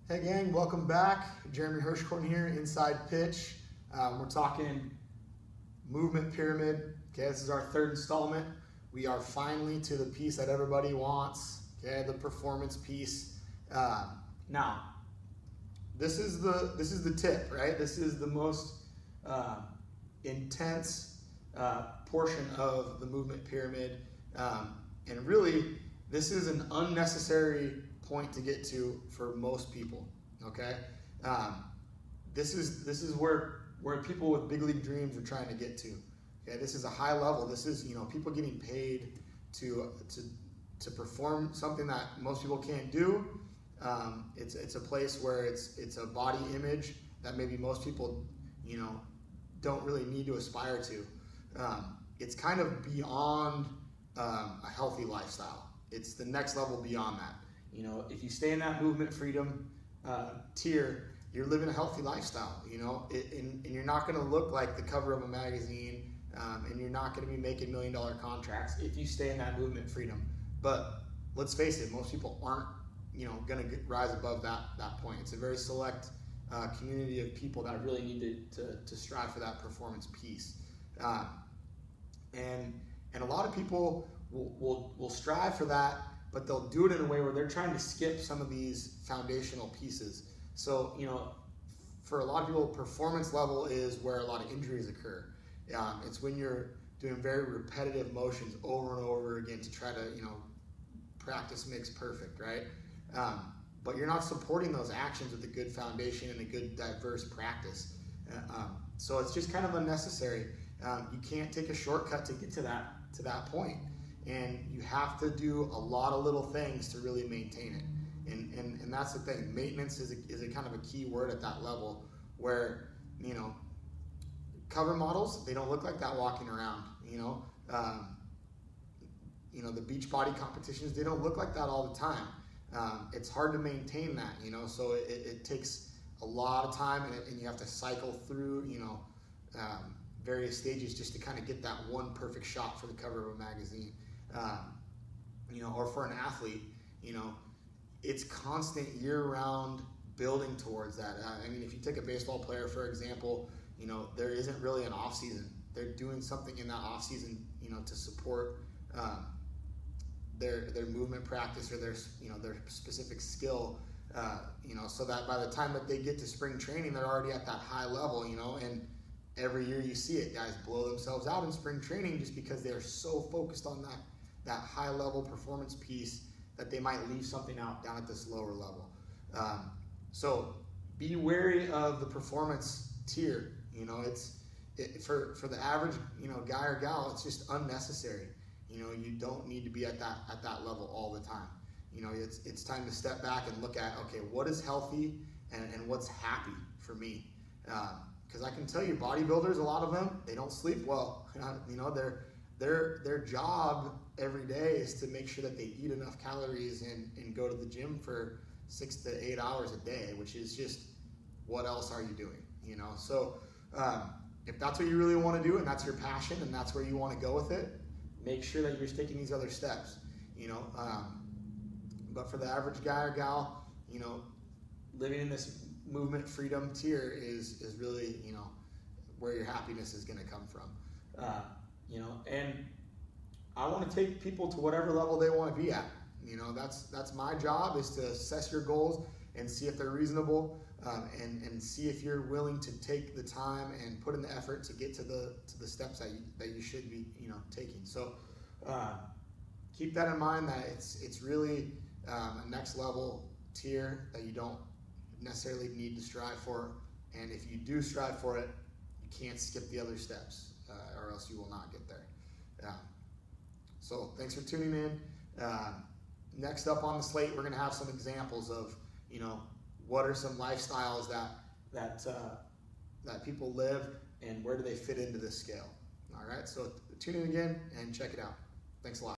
Hey gang, welcome back. Jeremy Hirschkorn here, Inside Pitch. We're talking movement pyramid. Okay, this is our third installment. We are finally to the piece that everybody wants. Okay, the performance piece. Now, this is the tip, right? This is the most intense portion of the movement pyramid, and really, this is an unnecessary point to get to for most people. Okay, this is where people with big league dreams are trying to get to. Okay, this is a high level. This is people getting paid to perform something that most people can't do. It's a place where it's a body image that maybe most people don't really need to aspire to. It's kind of beyond a healthy lifestyle. It's the next level beyond that. If you stay in that movement freedom tier, you're living a healthy lifestyle, and you're not going to look like the cover of a magazine, and you're not going to be making $1 million contracts if you stay in that movement freedom. But let's face it, most people aren't, going to rise above that point. It's a very select community of people that really need to strive for that performance piece. And a lot of people will strive for that, but they'll do it in a way where they're trying to skip some of these foundational pieces. So, for a lot of people, performance level is where a lot of injuries occur. It's when you're doing very repetitive motions over and over again to try to, practice makes perfect, right? But you're not supporting those actions with a good foundation and a good diverse practice. So it's just kind of unnecessary. You can't take a shortcut to get to that point. And you have to do a lot of little things to really maintain it. And that's the thing. Maintenance is a kind of a key word at that level where, cover models, they don't look like that walking around, the beach body competitions, they don't look like that all the time. It's hard to maintain that, so it takes a lot of time, and you have to cycle through, various stages just to kind of get that one perfect shot for the cover of a magazine. Or for an athlete, it's constant year-round building towards that. If you take a baseball player, for example, there isn't really an off-season. They're doing something in that off-season, to support their movement practice or their specific skill, so that by the time that they get to spring training, they're already at that high level, and every year you see it, guys blow themselves out in spring training just because they are so focused on that high level performance piece that they might leave something out down at this lower level. So be wary of the performance tier. For the average guy or gal, it's just unnecessary. You don't need to be at that level all the time. It's time to step back and look at, okay, what is healthy and what's happy for me. Because I can tell you, bodybuilders, a lot of them, they don't sleep well. Their job every day is to make sure that they eat enough calories and go to the gym for 6 to 8 hours a day, which is just, what else are you doing? So if that's what you really want to do and that's your passion and that's where you want to go with it, make sure that you're taking these other steps. But for the average guy or gal, living in this movement freedom tier is really, where your happiness is going to come from. And I want to take people to whatever level they want to be at. That's my job, is to assess your goals and see if they're reasonable, and see if you're willing to take the time and put in the effort to get to the steps that you should be taking. So keep that in mind, that it's really a next level tier that you don't necessarily need to strive for, and if you do strive for it, you can't skip the other steps, or else you will not get there. So thanks for tuning in. Next up on the slate, we're going to have some examples of what are some lifestyles that people live, and where do they fit into this scale. All right, so tune in again and check it out. Thanks a lot.